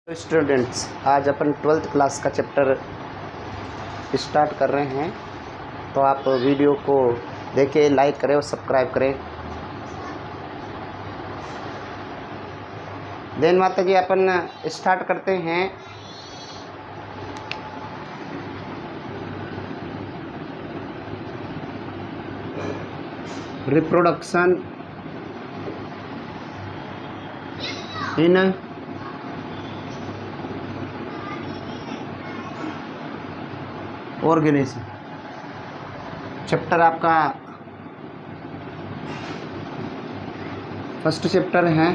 तो स्टूडेंट्स, आज अपन 12th class का चैप्टर स्टार्ट कर रहे हैं। तो आप वीडियो को देखिए, लाइक करें और सब्सक्राइब करें। देन माता जी अपन स्टार्ट करते हैं। Reproduction in organism. चैप्टर आपका फर्स्ट चैप्टर है।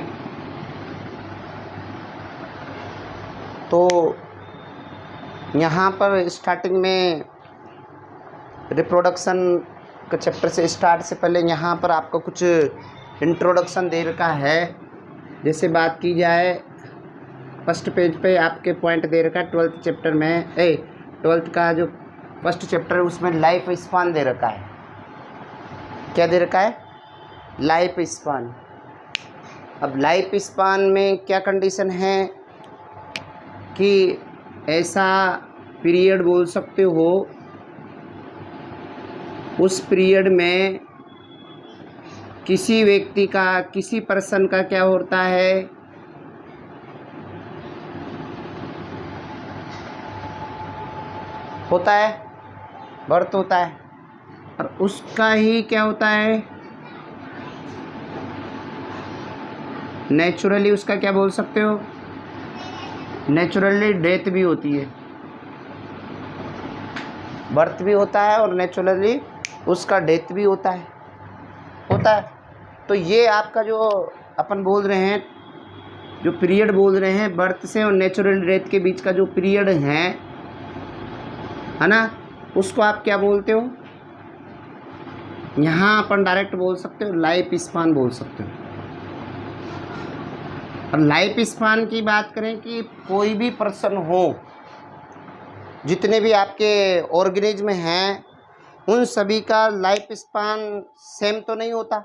तो यहाँ पर स्टार्टिंग में रिप्रोडक्शन का चैप्टर से स्टार्ट से पहले यहाँ पर आपको कुछ इंट्रोडक्शन दे रखा है। जैसे बात की जाए, फर्स्ट पेज पे आपके पॉइंट दे रखा है 12th चैप्टर में 12th का जो फर्स्ट चैप्टर है उसमें लाइफ स्पान दे रखा है। क्या दे रखा है? Life span. अब लाइफ स्पान में क्या कंडीशन है कि ऐसा पीरियड बोल सकते हो, उस पीरियड में किसी व्यक्ति का, किसी पर्सन का क्या होता है, होता है बर्थ होता है, और उसका ही क्या होता है, नेचुरली उसका क्या बोल सकते हो, नेचुरली डेथ भी होती है। बर्थ भी होता है और नेचुरली उसका डेथ भी होता है। तो ये आपका जो अपन बोल रहे हैं, जो पीरियड बोल रहे हैं बर्थ से और नेचुरल डेथ के बीच का जो पीरियड है ना, उसको आप क्या बोलते हो? यहाँ अपन डायरेक्ट बोल सकते हो लाइफ स्पान बोल सकते हो। और लाइफ स्पान की बात करें कि कोई भी पर्सन हो, जितने भी आपके ऑर्गेनिज्म हैं, उन सभी का लाइफ स्पान सेम तो नहीं होता।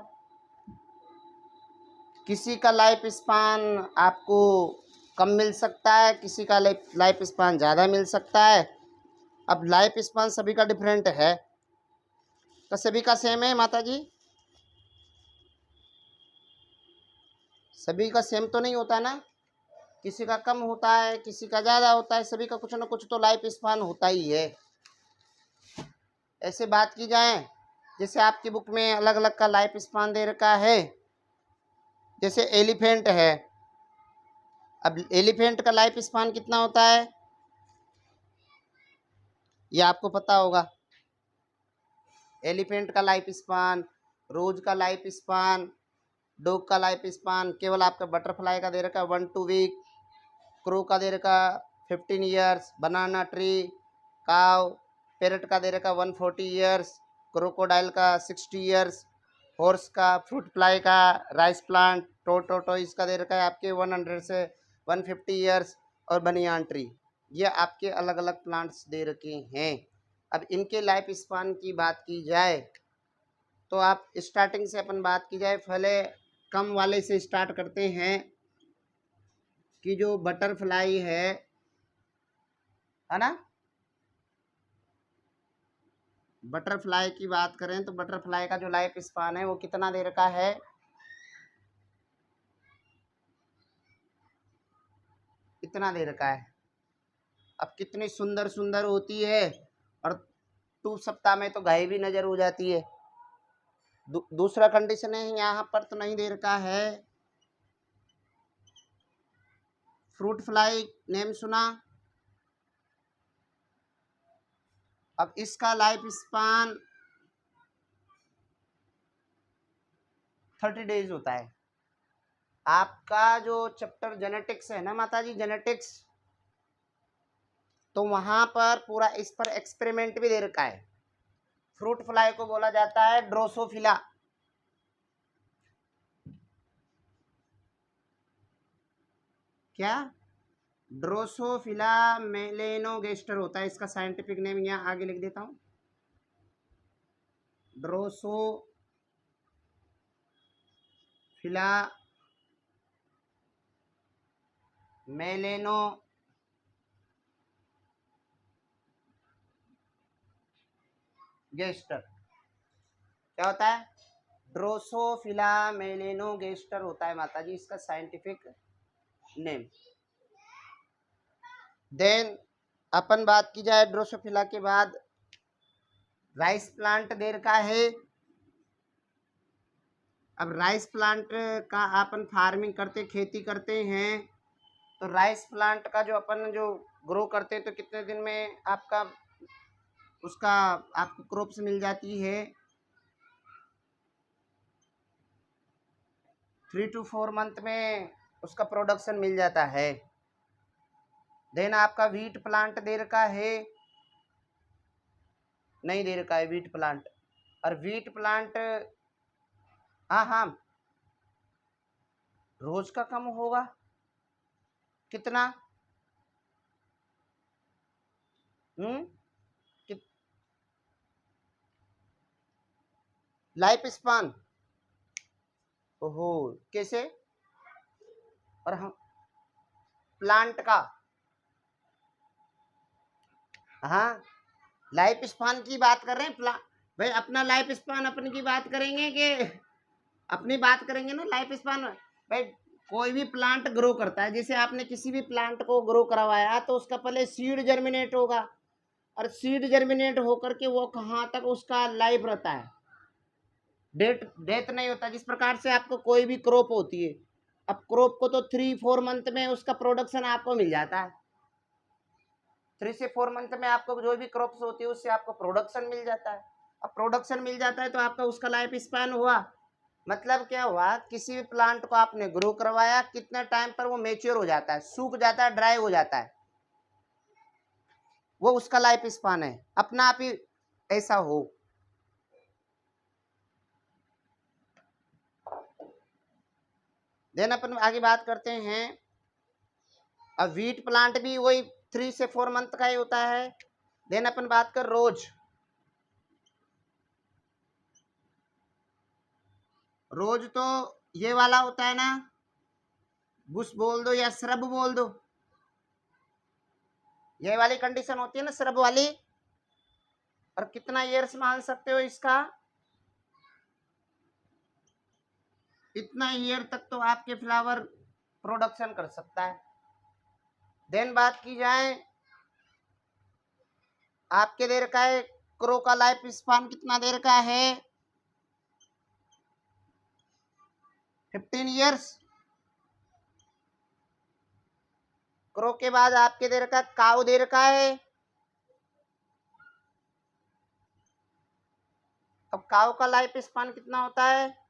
किसी का लाइफ स्पान आपको कम मिल सकता है, किसी का लाइफ स्पान ज़्यादा मिल सकता है। अब लाइफ स्पान सभी का डिफरेंट है, तो सभी का सेम है माता जी? सभी का सेम तो नहीं होता ना, किसी का कम होता है, किसी का ज़्यादा होता है। सभी का कुछ ना कुछ तो लाइफ स्पान होता ही है। ऐसे बात की जाए, जैसे आपकी बुक में अलग अलग का लाइफ स्पान दे रखा है। जैसे एलिफेंट है। अब एलिफेंट का लाइफ स्पान कितना होता है, ये आपको पता होगा। एलिफेंट का लाइफ स्पान, रोज का लाइफ स्पान, डॉग का लाइफ स्पान, केवल आपका बटरफ्लाई का दे रखा 1-2 वीक, क्रो का दे रखा 15 ईयर्स, बनाना ट्री, काव, पैरट का दे रखा 140 ईयर्स, क्रोकोडाइल का 60 ईयर्स, हॉर्स का, फ्रूट फ्लाई का, राइस प्लांट, टोटोटोइस का दे रखा है आपके 100 से 150 ईयर्स, और बनियान ट्री। ये आपके अलग अलग प्लांट्स दे रखे हैं। अब इनके लाइफ स्पान की बात की जाए तो आप स्टार्टिंग से अपन बात की जाए, पहले कम वाले से स्टार्ट करते हैं कि जो बटरफ्लाई है ना, बटरफ्लाई की बात करें तो बटरफ्लाई का जो लाइफ स्पान है वो कितना दे रखा है, इतना दे रखा है। अब कितनी सुंदर सुंदर होती है, और 2 सप्ताह में तो गायब भी नजर हो जाती है। दूसरा कंडीशन है, यहाँ पर तो नहीं दे रखा है, फ्रूट फ्लाई नेम सुना? अब इसका लाइफ स्पान 30 डेज होता है। आपका जो चैप्टर जेनेटिक्स है ना माता जी, जेनेटिक्स, तो वहां पर पूरा इस पर एक्सपेरिमेंट भी दे रखा है। फ्रूट फ्लाई को बोला जाता है ड्रोसोफिला। क्या? ड्रोसोफिला मेलेनोगेस्टर होता है इसका साइंटिफिक नेम, यहाँ आगे लिख देता हूं, ड्रोसोफिला मेलेनो गेस्टर क्या होता है? ड्रोसोफिला मेलेनोगेस्टर होता है माता जी इसका साइंटिफिक नेम। देन अपन बात की जाए ड्रोसोफिला के बाद, राइस प्लांट दे रखा है। अब राइस प्लांट का अपन फार्मिंग करते, खेती करते हैं, तो राइस प्लांट का जो अपन जो ग्रो करते हैं तो कितने दिन में आपका उसका आपको क्रॉप्स मिल जाती है? 3 to 4 मंथ में उसका प्रोडक्शन मिल जाता है। देन आपका व्हीट प्लांट दे रखा है, नहीं दे रखा है व्हीट प्लांट। और व्हीट प्लांट हाँ हाँ रोज का कम होगा कितना? कि, लाइफ स्पान, ओहो कैसे? और हम प्लांट का, हाँ लाइफ स्पान की बात कर रहे हैं भाई अपना लाइफ स्पान अपन की बात करेंगे कि अपनी बात करेंगे ना लाइफ स्पान। भाई कोई भी प्लांट ग्रो करता है, जैसे आपने किसी भी प्लांट को ग्रो करवाया तो उसका पहले सीड जर्मिनेट होगा, और सीड जर्मिनेट होकर के वो कहाँ तक उसका लाइफ रहता है, डेथ नहीं होता। जिस प्रकार से आपको कोई भी क्रॉप होती है, अब क्रॉप को तो 3-4 मंथ में उसका प्रोडक्शन आपको मिल जाता है। 3 से 4 मंथ में आपको जो भी क्रॉप्स होती है उससे आपको प्रोडक्शन मिल जाता है। अब प्रोडक्शन मिल जाता है तो आपका उसका लाइफ स्पैन हुआ। मतलब क्या हुआ, किसी भी प्लांट को आपने ग्रो करवाया, कितने टाइम पर वो मेच्योर हो जाता है, सूख जाता है, ड्राई हो जाता है, वो उसका लाइफ स्पैन है। अपना आप ही ऐसा हो। देन अपन आगे बात करते हैं। अब व्हीट प्लांट भी वही 3 से 4 मंथ का ही होता है। देन अपन बात कर रोज, रोज तो ये वाला होता है ना, बुश बोल दो या श्रब बोल दो, ये वाली कंडीशन होती है ना श्रब वाली। और कितना ईयर्स मान सकते हो इसका? इतना ईयर तक तो आपके फ्लावर प्रोडक्शन कर सकता है। देन बात की जाए, आपके दे रखा है क्रो का लाइफ स्पान कितना दे रखा है? 15 ईयर्स। क्रो के बाद आपके दे रखा है काऊ दे रखा है। अब काऊ का लाइफ स्पान कितना होता है?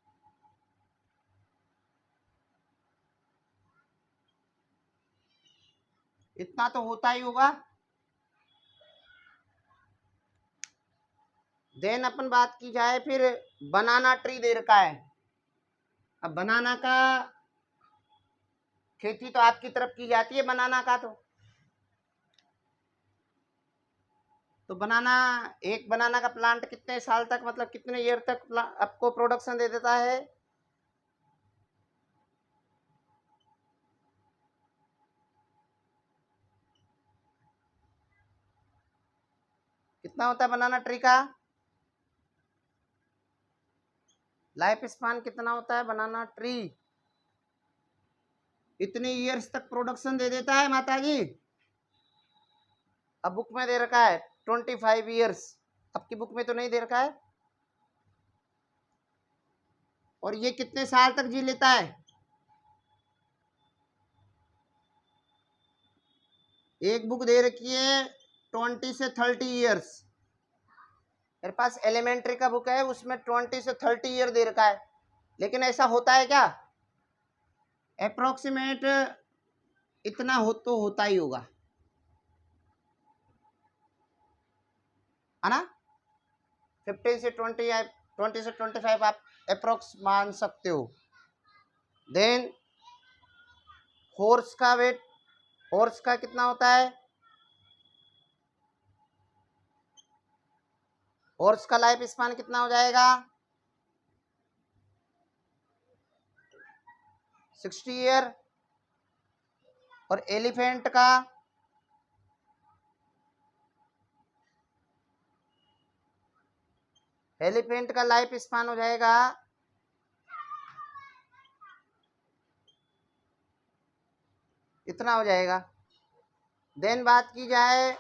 इतना तो होता ही होगा। देन अपन बात की जाए फिर, बनाना ट्री दे रखा है। अब बनाना का खेती तो आपकी तरफ की जाती है बनाना का, तो बनाना, एक बनाना का प्लांट कितने साल तक, मतलब कितने ईयर तक आपको प्रोडक्शन दे देता है? कितना होता है बनाना ट्री का लाइफ स्पान? कितना होता है बनाना ट्री? इतने ईयर्स तक प्रोडक्शन दे देता है माता जी। अब बुक में दे रखा है 25 ईयर्स, आपकी बुक में तो नहीं दे रखा है। और ये कितने साल तक जी लेता है? एक बुक दे रखी है 20 से 30 ईयर्स। मेरे पास एलिमेंट्री का बुक है, उसमें 20 से 30 ईयर दे रखा है। लेकिन ऐसा होता है क्या? अप्रोक्सीमेट इतना हो तो होता ही होगा, है ना? 15 से 20 या 20 से 25 आप अप्रोक्स मान सकते हो। देन हॉर्स का वेट, हॉर्स का कितना होता है? हॉर्स का लाइफ स्पान कितना हो जाएगा? 60 ईयर। और एलिफेंट का लाइफ स्पान हो जाएगा 'इतना हो जाएगा। देन बात की जाए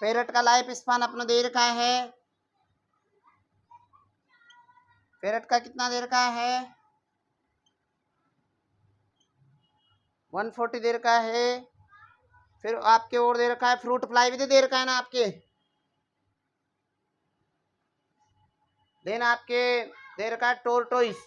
पैरट का लाइफ स्पान अपना दे रखा है, पैरट का कितना दे रखा है 140 दे रखा है। फिर आपके और दे रखा है फ्रूट फ्लाई भी दे रखा है ना आपके। देन आपके दे रखा है टोरटोइस,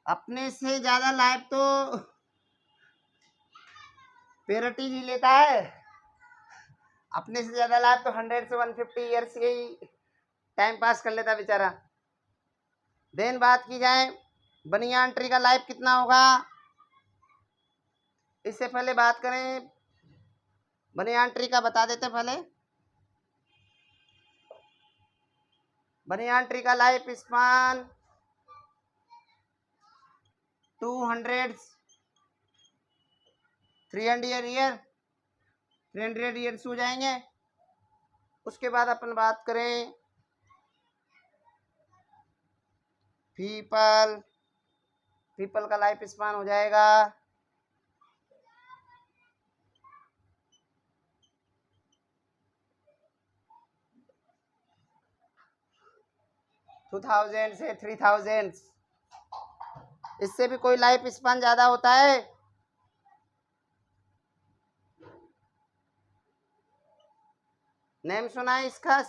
अपने से ज्यादा लाइफ तो पैरट ही जी लेता है। अपने से ज्यादा लाइफ तो 100 से 150 ईयर्स के ही टाइम पास कर लेता बेचारा। देन बात की जाए बनियान ट्री का लाइफ कितना होगा, इससे पहले बात करें बनियान ट्री का बता देते पहले। बनियान ट्री का लाइफ स्पान 200 300 ईयर 300 ईयर्स हो जाएंगे। उसके बाद अपन बात करें पीपल का लाइफ स्पान हो जाएगा 2000 से 3000। इससे भी कोई लाइफ स्पान ज्यादा होता है? नेम सुना है इसका?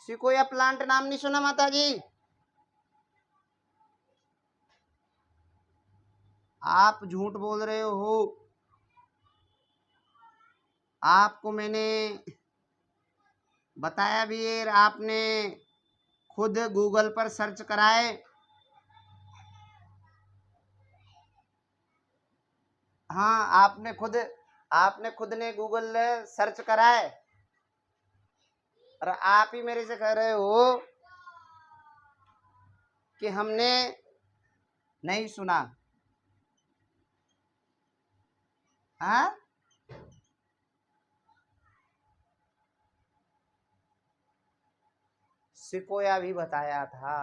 सिकोया प्लांट नाम नहीं सुना माता जी? आप झूठ बोल रहे हो। आपको मैंने बताया भी है, आपने खुद गूगल पर सर्च कराए। हाँ, आपने खुद ने गूगल सर्च कराए और आप ही मेरे से कह रहे हो कि हमने नहीं सुना। हाँ, सिकोया भी बताया था।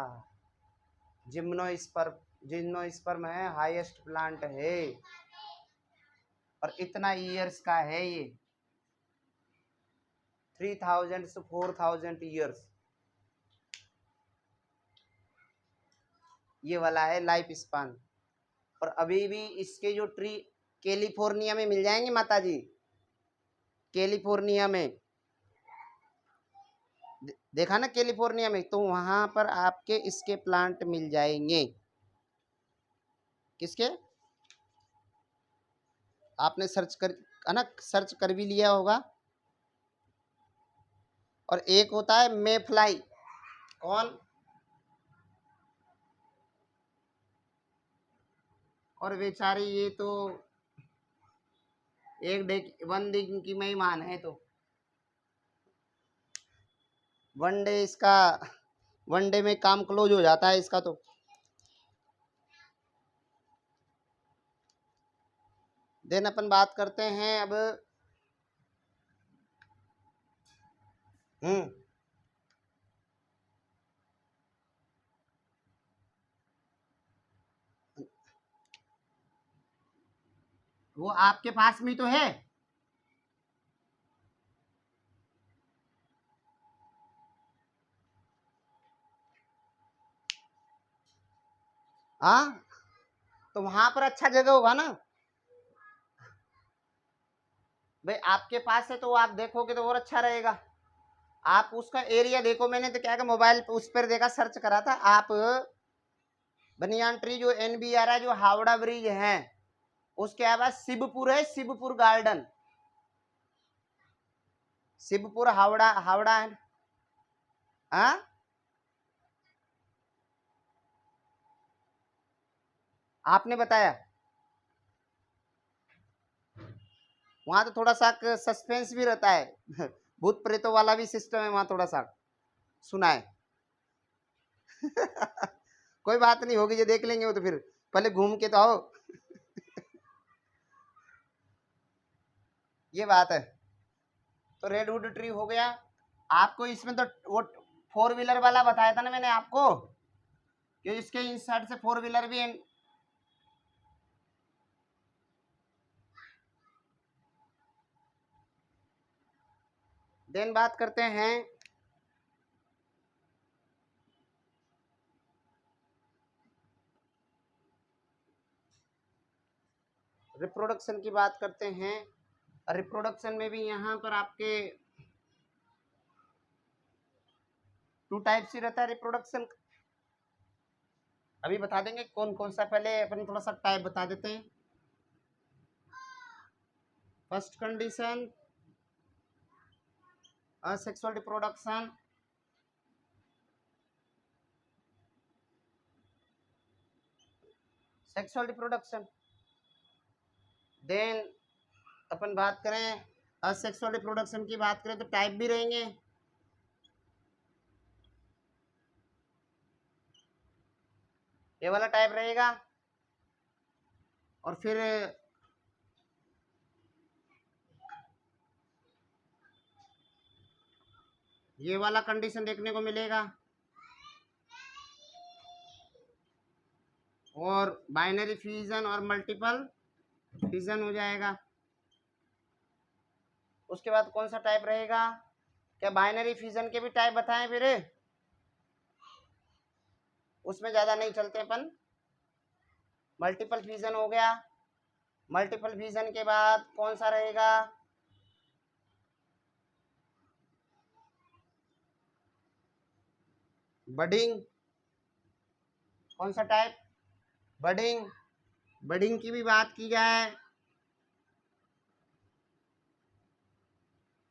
जिम्नोस्पर्म है, हाईएस्ट प्लांट है और इतना ईयर्स का है ये, 3000 से 4000 ईयर्स ये वाला है लाइफ स्पान। और अभी भी इसके जो ट्री कैलिफोर्निया में मिल जाएंगे माता जी, कैलिफोर्निया में देखा ना, कैलिफोर्निया में, तो वहां पर आपके इसके प्लांट मिल जाएंगे। किसके? आपने सर्च कर भी लिया होगा। और एक होता है मे फ्लाई। कौन? और बेचारी ये तो वन दिन की मेहमान है, तो वन डे में काम क्लोज हो जाता है इसका तो। देन अपन बात करते हैं अब वो आपके पास में तो है। हाँ, तो वहां पर अच्छा जगह होगा ना भाई, आपके पास है तो आप देखोगे तो और अच्छा रहेगा। आप उसका एरिया देखो। मैंने तो क्या मोबाइल पे उस पर देखा, सर्च करा था। आप बनियान ट्री जो NBR है, जो हावड़ा ब्रिज है, उसके बाद शिवपुर है, शिवपुर गार्डन, शिवपुर हावड़ा है। हाँ, आपने बताया वहाँ तो थोड़ा सा सस्पेंस भी रहता है भूत प्रेतों वाला भी सिस्टम है वहाँ थोड़ा सा सुना है कोई बात नहीं, होगी जो देख लेंगे वो तो, फिर पहले घूम के तो आओ ये बात है। तो रेडवुड ट्री हो गया। आपको इसमें तो वो 4 व्हीलर वाला बताया था ना मैंने आपको कि इसके इस साइड से 4 व्हीलर भी देन बात करते हैं रिप्रोडक्शन की, बात करते हैं। रिप्रोडक्शन में भी यहाँ पर आपके 2 टाइप्स ही रहता है रिप्रोडक्शन। अभी बता देंगे कौन कौन सा, पहले अपन थोड़ा सा टाइप बता देते हैं। First condition asexual reproduction, sexual reproduction. Then अपन बात करें असेक्सुअल रिप्रोडक्शन की, बात करें तो टाइप भी रहेंगे। ये वाला टाइप रहेगा, और फिर ये वाला कंडीशन देखने को मिलेगा, और बाइनरी फ्यूजन और मल्टीपल फ्यूजन हो जाएगा। उसके बाद कौन सा टाइप रहेगा? क्या बाइनरी फ्यूजन के भी टाइप बताएं फिर? उसमें ज़्यादा नहीं चलते अपन। मल्टीपल फ्यूजन हो गया। मल्टीपल फ्यूजन के बाद कौन सा रहेगा? बडिंग। कौन सा टाइप? बडिंग। बडिंग की भी बात की जाए,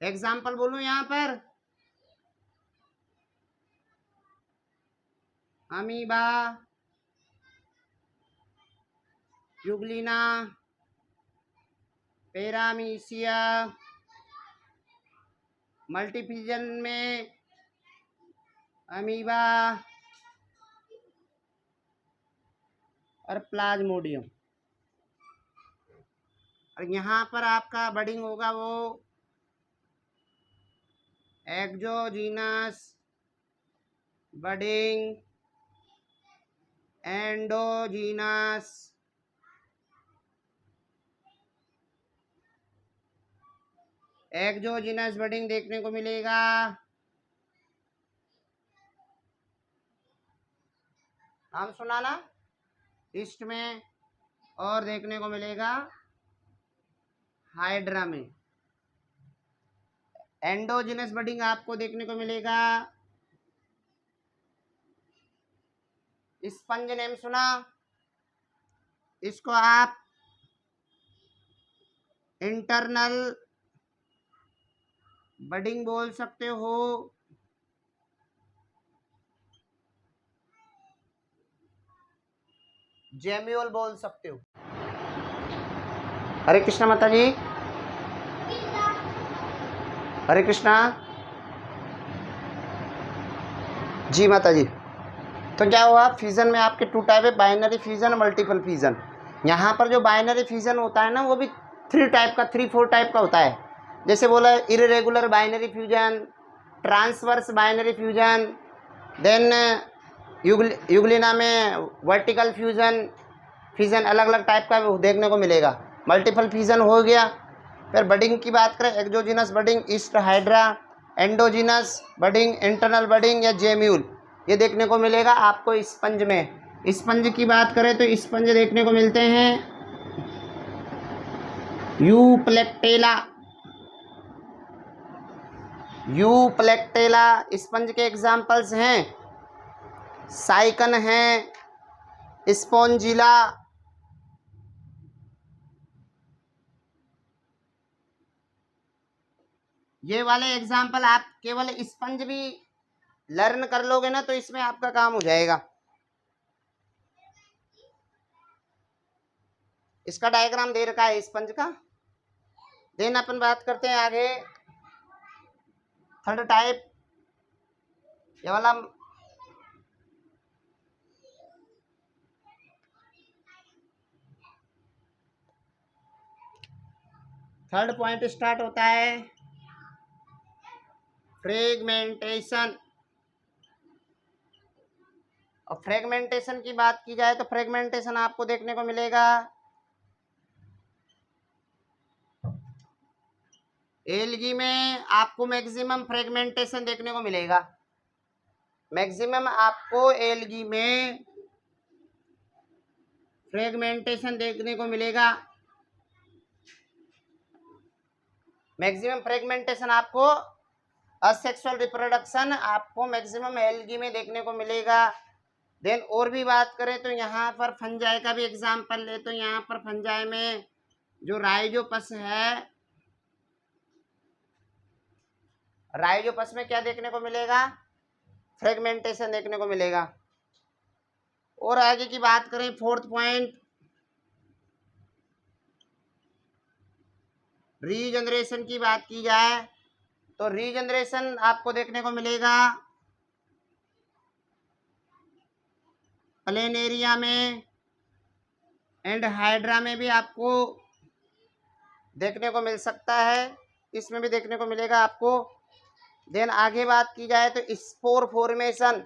एग्जाम्पल बोलूं यहाँ पर, अमीबा, यूग्लिना, पैरामीशिया। मल्टीफ्यूजन में अमीबा और प्लाज्मोडियम। और यहाँ पर आपका बडिंग होगा वो exogenous budding, endogenous, exogenous budding देखने को मिलेगा। नाम सुना ना ईस्ट में, और देखने को मिलेगा हाइड्रा में। एंडोजीनस बडिंग आपको देखने को मिलेगा, स्पंज नेम सुना, इसको आप इंटरनल बडिंग बोल सकते हो, जेम्यूल बोल सकते हो। हरे कृष्णा माता जी, हरे कृष्णा जी माता जी। तो क्या हुआ, फ्यूजन में आपके 2 टाइप है, बाइनरी फ्यूजन, मल्टीपल फ्यूजन। यहाँ पर जो बाइनरी फ्यूजन होता है ना, वो भी 3-4 टाइप का होता है। जैसे बोला irregular binary fusion, transverse binary fusion, then Euglena में वर्टिकल फ्यूजन। फ्यूजन अलग अलग टाइप का देखने को मिलेगा। मल्टीपल फ्यूजन हो गया। फिर बडिंग की बात करें, exogenous budding, east hydra, endogenous budding, internal budding या जेम्यूल, ये देखने को मिलेगा आपको स्पंज में। स्पंज की बात करें तो स्पंज देखने को मिलते हैं यूप्लेक्टेला। यूप्लेक्टेला स्पंज के एग्जाम्पल्स हैं, साइकन है, स्पॉन्जिला। ये वाले एग्जाम्पल आप केवल स्पंज भी लर्न कर लोगे ना तो इसमें आपका काम हो जाएगा। इसका डायग्राम दे रखा है स्पंज का, देन अपन बात करते हैं आगे थर्ड टाइप, ये वाला थर्ड पॉइंट स्टार्ट होता है फ्रेगमेंटेशन। और फ्रेगमेंटेशन की बात की जाए तो फ्रेगमेंटेशन आपको देखने को मिलेगा एलगी में, आपको मैक्सिमम फ्रेगमेंटेशन देखने को मिलेगा। मैक्सिमम आपको एलगी में फ्रेगमेंटेशन देखने को मिलेगा। मैक्सिमम फ्रेगमेंटेशन आपको असेक्सुअल रिप्रोडक्शन आपको मैक्सिमम एलगी में देखने को मिलेगा। देन और भी बात करें तो यहाँ पर फंजाई का भी एग्जाम्पल ले तो यहाँ पर फंजाई में जो राइजोपस है, राइजोपस में क्या देखने को मिलेगा, फ्रेगमेंटेशन देखने को मिलेगा। और आगे की बात करें फोर्थ पॉइंट रीजनरेशन की बात की जाए तो रीजनरेशन आपको देखने को मिलेगा प्लेनेरिया में एंड हाइड्रा में भी आपको देखने को मिल सकता है, इसमें भी देखने को मिलेगा आपको। देन आगे बात की जाए तो स्पोर फॉर्मेशन,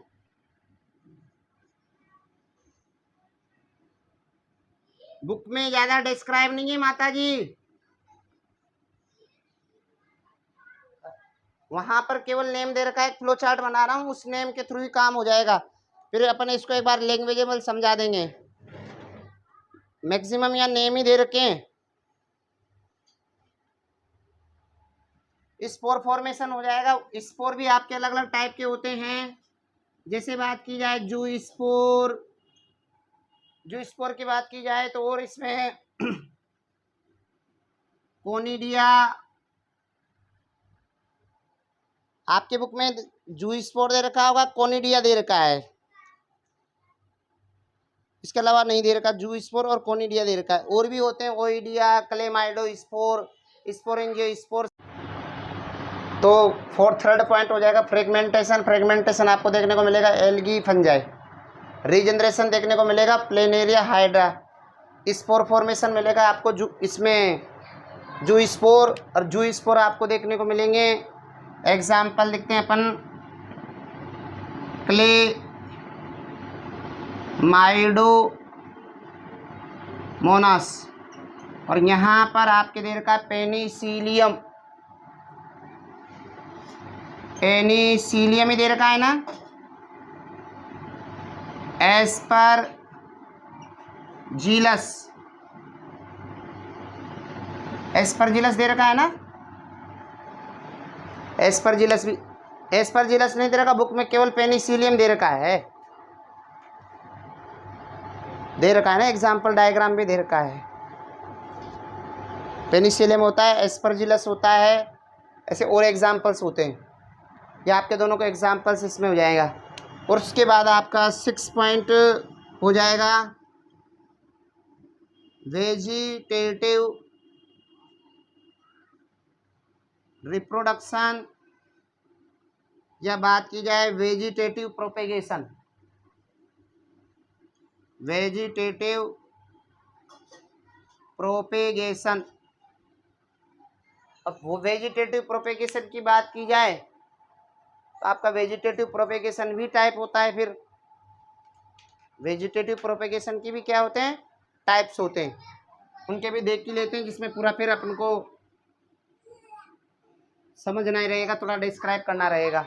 बुक में ज्यादा डिस्क्राइब नहीं है माता जी, वहां पर केवल नेम दे रखा है, एक फ्लो चार्ट बना रहा हूँ, उस नेम के थ्रू ही काम हो जाएगा। फिर अपन इसको एक बार लैंग्वेजेबल समझा देंगे। मैक्सिमम या नेम ही दे रखे हैं। स्पोर फॉर्मेशन हो जाएगा। स्पोर भी आपके अलग अलग टाइप के होते हैं, जैसे बात की जाए जू स्पोर, जू स्पोर की बात की जाए तो और इसमें कोनिडिया, आपके बुक में जू स्पोर दे रखा होगा, कोनिडिया दे रखा है, इसके अलावा नहीं दे रखा, जू स्पोर और कोनिडिया दे रखा है। और भी होते हैं ओइडिया, क्लेमाइडो स्पोर, स्पोरेंजियो स्पोर। तो फोर्थ थर्ड पॉइंट हो जाएगा फ्रेगमेंटेशन। फ्रेगमेंटेशन आपको देखने को मिलेगा एल्गी फंजाई, रीजनरेशन देखने को मिलेगा प्लेनेरिया हाइड्रा, स्पोर फॉर्मेशन मिलेगा आपको जू, इसमें जू स्पोर और जू स्पोर आपको देखने को मिलेंगे। एग्जाम्पल लिखते हैं अपन क्ले माइडो मोनास, और यहाँ पर आपके दे रखा है पेनिसिलियम, पेनिसिलियम ही दे रखा है ना, एस्पर जीलस, एस्परजिलस दे रखा है ना, एस्परजिलस भी, एस्परजिलस नहीं दे रखा बुक में, केवल पेनिसिलियम दे रखा है, दे रखा है ना, एग्जाम्पल डायग्राम भी दे रखा है। पेनिसिलियम होता है, एस्परजिलस होता है, ऐसे और एग्जाम्पल्स होते हैं। ये आपके दोनों को एग्जाम्पल्स इसमें हो जाएगा। और उसके बाद आपका 6 पॉइंट हो जाएगा वेजिटेटिव रिप्रोडक्शन, या बात की जाए वेजिटेटिव प्रोपेगेशन, वेजिटेटिव प्रोपेगेशन। अब वो वेजिटेटिव प्रोपेगेशन की बात की जाए तो आपका वेजिटेटिव प्रोपेगेशन भी टाइप होता है। फिर वेजिटेटिव प्रोपेगेशन की भी क्या होते हैं, टाइप्स होते हैं, उनके भी देख ही लेते हैं, जिसमें पूरा फिर अपन को समझना ही रहेगा, थोड़ा डिस्क्राइब करना रहेगा।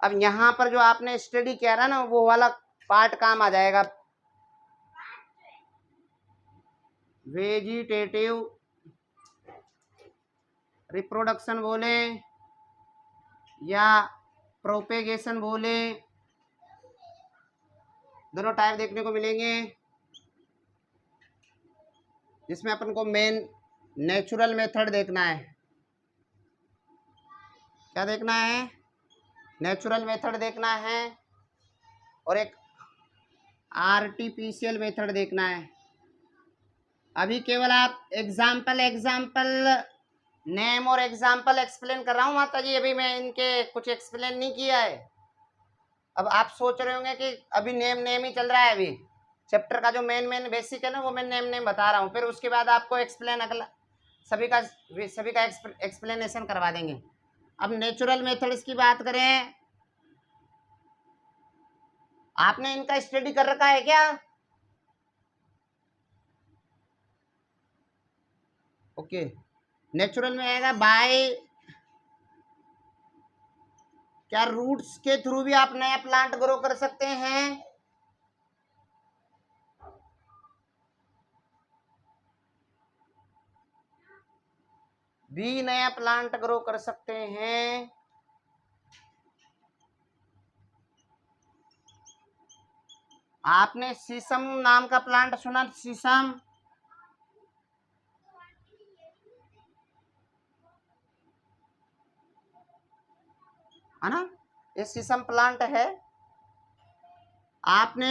अब यहाँ पर जो आपने स्टडी किया रहा ना, वो वाला पार्ट काम आ जाएगा। वेजिटेटिव रिप्रोडक्शन बोले या प्रोपेगेशन बोले, दोनों टाइप देखने को मिलेंगे, जिसमें अपन को मेन नेचुरल मेथड देखना है। क्या देखना है, नेचुरल मेथड देखना है, और एक आर्टिफिशियल मेथड देखना है। अभी केवल आप एग्जाम्पल नेम और एग्जाम्पल एक्सप्लेन कर रहा हूँ माता जी, अभी मैं इनके कुछ एक्सप्लेन नहीं किया है। अब आप सोच रहे होंगे कि अभी नेम नेम ही चल रहा है, अभी चैप्टर का जो मेन बेसिक है ना वो मैं नेम नेम बता रहा हूँ, फिर उसके बाद आपको एक्सप्लेन अगला सभी का एक्सप्लेनेशन करवा देंगे। अब नेचुरल मेथड्स की बात करें, आपने इनका स्टडी कर रखा है क्या? ओके, नेचुरल में आएगा बाय, क्या रूट्स के थ्रू भी आप नया प्लांट ग्रो कर सकते हैं? भी नया प्लांट ग्रो कर सकते हैं। आपने शीशम नाम का प्लांट सुना? शीशम, है ना, ये शीशम प्लांट है। आपने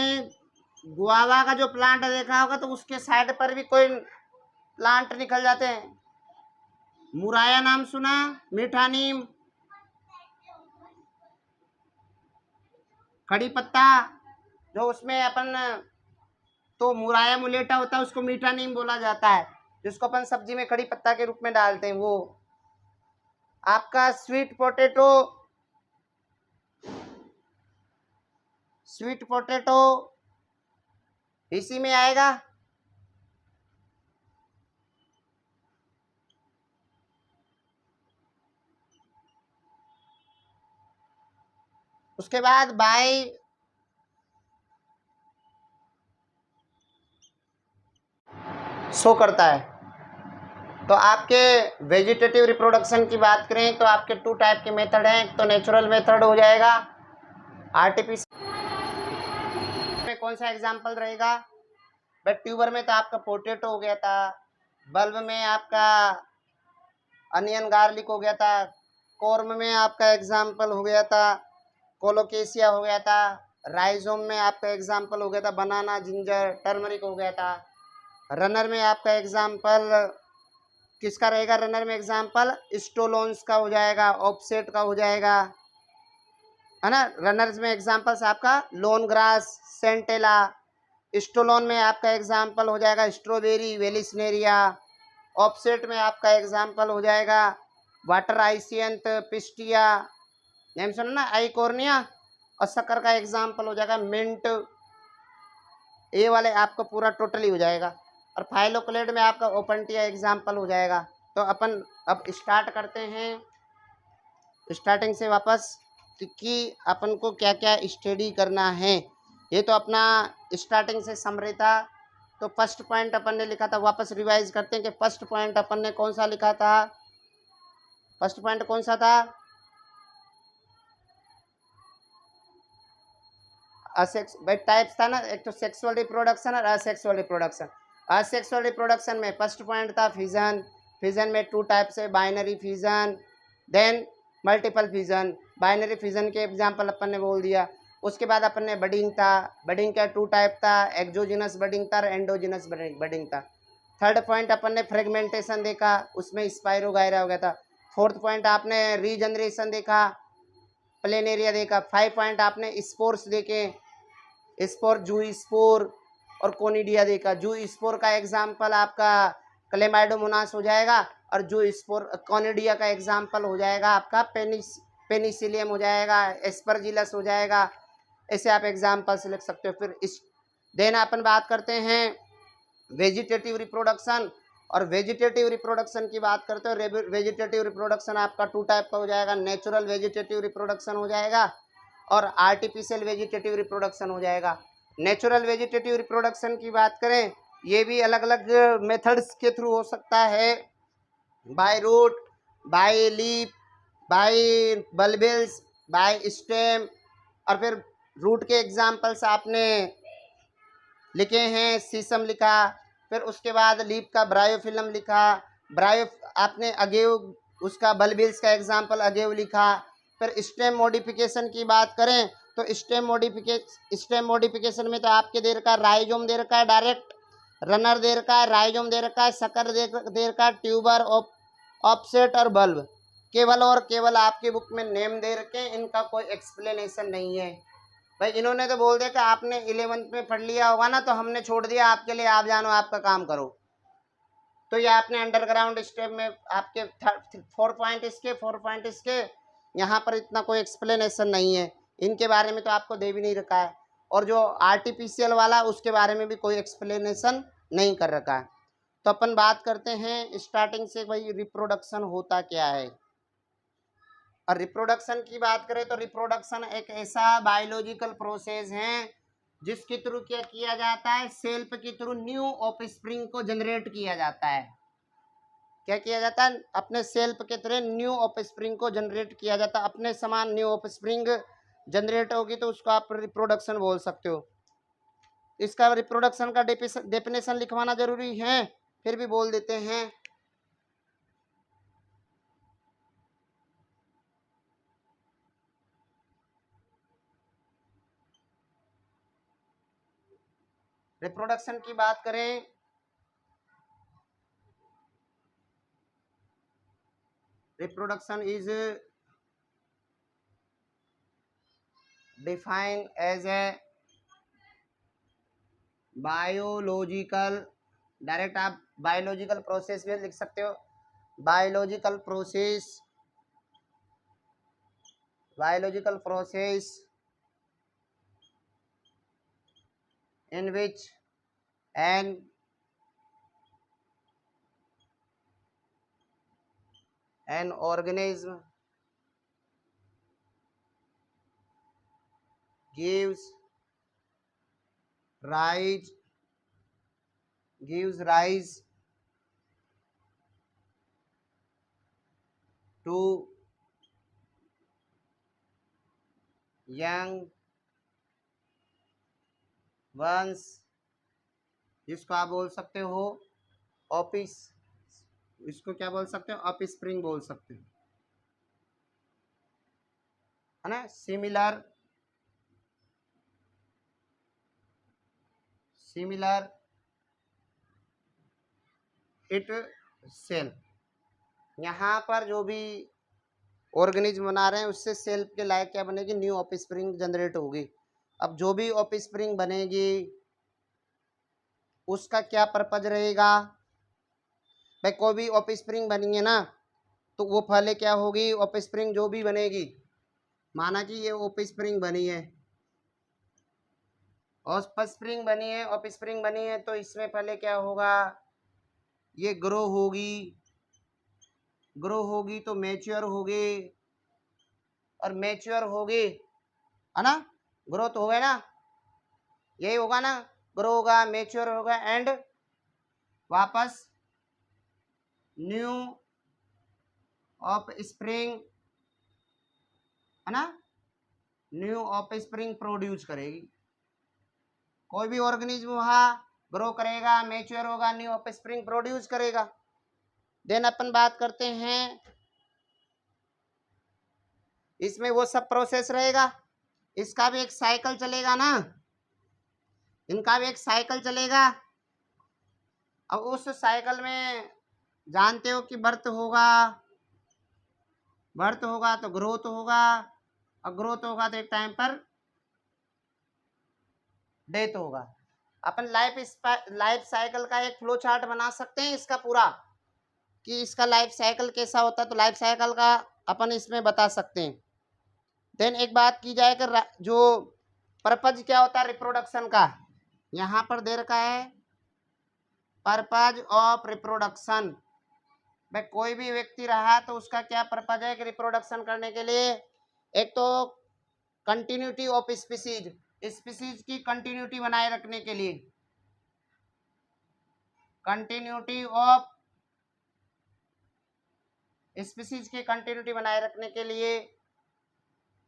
गुआवा का जो प्लांट देखा होगा तो उसके साइड पर भी कोई प्लांट निकल जाते हैं। मुराया नाम सुना? मीठा नीम, कड़ी पत्ता, जो उसमें अपन तो मुराया मुलेटा होता है उसको मीठा नीम बोला जाता है, जिसको अपन सब्जी में कड़ी पत्ता के रूप में डालते हैं। वो आपका स्वीट पोटैटो, स्वीट पोटैटो इसी में आएगा। उसके बाद बाय शो करता है। तो आपके वेजिटेटिव रिप्रोडक्शन की बात करें तो आपके 2 टाइप के मेथड हैं। एक तो नेचुरल मेथड हो जाएगा, आर्टिफिशियल में कौन सा एग्जाम्पल रहेगा? बट ट्यूबर में तो आपका पोटैटो हो गया था, बल्ब में आपका अनियन गार्लिक हो गया था, कॉर्म में आपका एग्जाम्पल हो गया था कोलोकेशिया हो गया था, राइजोम में आपका एग्जाम्पल हो गया था बनाना, जिंजर, टर्मरिक हो गया था। रनर में आपका एग्जाम्पल किसका रहेगा? रनर में एग्जाम्पल स्टोलोन्स का हो जाएगा, ऑफसेट का हो जाएगा, है ना। रनर्स में एग्जाम्पल्स आपका लोन ग्रास, सेंटेला। स्टोलोन में आपका एग्जाम्पल हो जाएगा स्ट्रॉबेरी, वेलिसनेरिया। ऑफसेट में आपका एग्जाम्पल हो जाएगा वाटर आइसियंत, पिस्टिया, नेम सुना ना, आइकोर्निया। और शक्कर का एग्जाम्पल हो जाएगा मिंट। ये वाले आपको पूरा टोटली हो जाएगा। और फाइलोक्लेड में आपका ओपनटिया एग्जाम्पल हो जाएगा। तो अपन अब स्टार्ट करते हैं स्टार्टिंग से वापस कि अपन को क्या क्या स्टडी करना है। ये तो अपना स्टार्टिंग से समरी था। तो फर्स्ट पॉइंट अपन ने लिखा था, वापस रिवाइज करते हैं कि फर्स्ट पॉइंट अपन ने कौन सा लिखा था। फर्स्ट पॉइंट कौन सा था? भाई टाइप्स था ना, एक तो सेक्सुअल रिप्रोडक्शन और असेक्सुअल रिप्रोडक्शन। असेक्सुअल रिप्रोडक्शन में फर्स्ट पॉइंट था फिजन। फिजन में 2 टाइप्स है, binary fission then multiple fission. Binary fission के एग्जाम्पल अपन ने बोल दिया। उसके बाद अपन ने बडिंग था, बडिंग का 2 टाइप था, एक्जोजिनस बडिंग था और एंडोजिनस बडिंग था। थर्ड पॉइंट अपन ने फ्रेगमेंटेशन देखा, उसमें स्पाइरोगायरा हो गया था। फोर्थ पॉइंट आपने रीजनरेशन देखा, प्लेनेरिया देखा। 5 पॉइंट आपने स्पोर्स देखे, स्पोर, जू स्पोर और कोनिडिया देखा। जू स्पोर का एग्जाम्पल आपका क्लेमाइडोमोनास हो जाएगा और जू स्पोर कोनिडिया का एग्जाम्पल हो जाएगा आपका पेनिसिलियम हो जाएगा, एस्परजिलस हो जाएगा। ऐसे आप एग्जाम्पल्स लिख सकते हो। फिर इस देन अपन बात करते हैं वेजिटेटिव रिप्रोडक्शन। और वेजिटेटिव रिप्रोडक्शन की बात करते हो, वेजिटेटिव रिप्रोडक्शन आपका 2 टाइप का हो जाएगा, नेचुरल वेजिटेटिव रिप्रोडक्शन हो जाएगा और आर्टिफिशियल वेजिटेटिव रिप्रोडक्शन हो जाएगा। नेचुरल वेजिटेटिव रिप्रोडक्शन की बात करें, ये भी अलग अलग मेथड्स के थ्रू हो सकता है, by root, by leaf, by bulbils, by stem. और फिर रूट के एग्जाम्पल्स आपने लिखे हैं, शीशम लिखा। फिर उसके बाद लीफ का ब्रायोफिल्म लिखा, ब्रायो आपने अगेव, उसका बल्बिल्स का एग्जाम्पल अगेव लिखा। फिर स्टेम मॉडिफिकेशन की बात करें तो स्टेम मॉडिफिकेशन में तो आपके दे रखा है राइजोम दे रखा है, डायरेक्ट रनर दे रखा है, राइजोम दे रखा है, शक्कर दे रखा है, ट्यूबर ऑफसेट और बल्ब, केवल और केवल आपकी बुक में नेम दे रखे, इनका कोई एक्सप्लेनेशन नहीं है। भाई इन्होंने तो बोल दिया कि आपने 11th में पढ़ लिया होगा ना, तो हमने छोड़ दिया आपके लिए, आप जानो आपका काम करो। तो ये आपने अंडरग्राउंड स्टेप में आपके 4 पॉइंट इसके 4 पॉइंट इसके, यहाँ पर इतना कोई एक्सप्लेनेशन नहीं है, इनके बारे में तो आपको दे भी नहीं रखा है। और जो आर्टिफिशियल वाला उसके बारे में भी कोई एक्सप्लेनेशन नहीं कर रखा है। तो अपन बात करते हैं स्टार्टिंग से, भाई रिप्रोडक्शन होता क्या है। और रिप्रोडक्शन की बात करें तो रिप्रोडक्शन एक ऐसा बायोलॉजिकल प्रोसेस है जिसके थ्रू क्या किया जाता है, सेल्फ के थ्रू न्यू ऑफस्प्रिंग को जनरेट किया जाता है। क्या किया जाता है, अपने सेल्फ के थ्रू न्यू ऑफस्प्रिंग को जनरेट किया जाता है। अपने समान न्यू ऑफस्प्रिंग जनरेट होगी तो उसको आप रिप्रोडक्शन बोल सकते हो। इसका रिप्रोडक्शन का डेफिनेशन लिखवाना जरूरी है, फिर भी बोल देते हैं। रिप्रोडक्शन की बात करें, reproduction is defined as a biological, direct आप बायोलॉजिकल प्रोसेस भी लिख सकते हो, biological process, biological process in which an organism gives rise to young ones, जिसको आप बोल सकते हो ऑफिस, इसको क्या बोल सकते हो, ऑफस्प्रिंग बोल सकते हो, है ना। सिमिलर इट सेल्फ, यहाँ पर जो भी ऑर्गेनिज्म बना रहे हैं उससे सेल्फ के लायक क्या बनेगी, न्यू ऑफस्प्रिंग जनरेट होगी। अब जो भी ऑफस्प्रिंग बनेगी उसका क्या पर्पज रहेगा, भाई कोई भी ऑफस्प्रिंग बनी है ना, तो वो पहले क्या होगी, ऑफस्प्रिंग जो भी बनेगी, माना कि ये ऑफस्प्रिंग बनी है, ऑफस्प्रिंग बनी है, तो इसमें पहले क्या होगा, ये ग्रो होगी तो मैच्योर होगी, और मैच्योर होगी, है ना, ग्रोथ हो गया ना, यही होगा ना, ग्रो होगा, मैच्योर होगा, एंड वापस न्यू ऑफस्प्रिंग, है ना, न्यू ऑफस्प्रिंग प्रोड्यूस करेगी। कोई भी ऑर्गेनिज्म वहाँ ग्रो करेगा, मैच्योर होगा, न्यू ऑफस्प्रिंग प्रोड्यूस करेगा। देन अपन बात करते हैं, इसमें वो सब प्रोसेस रहेगा, इसका भी एक साइकिल चलेगा ना, इनका भी एक साइकिल चलेगा। अब उस साइकिल में जानते हो कि बर्थ होगा तो ग्रोथ होगा, और ग्रोथ होगा तो एक टाइम पर डेथ होगा। अपन लाइफ साइकिल का एक फ्लो चार्ट बना सकते हैं इसका पूरा, कि इसका लाइफ साइकिल कैसा होता है, तो लाइफ साइकिल का अपन इसमें बता सकते हैं। देन एक बात की जाए कि जो पर्पज क्या होता है रिप्रोडक्शन का, यहाँ पर दे रखा है पर्पज ऑफ रिप्रोडक्शन। भाई कोई भी व्यक्ति रहा तो उसका क्या पर्पज है कि रिप्रोडक्शन करने के लिए, एक तो कंटिन्यूटी ऑफ स्पीसीज की कंटिन्यूटी बनाए रखने के लिए, कंटिन्यूटी ऑफ स्पीसीज की कंटिन्यूटी बनाए रखने के लिए।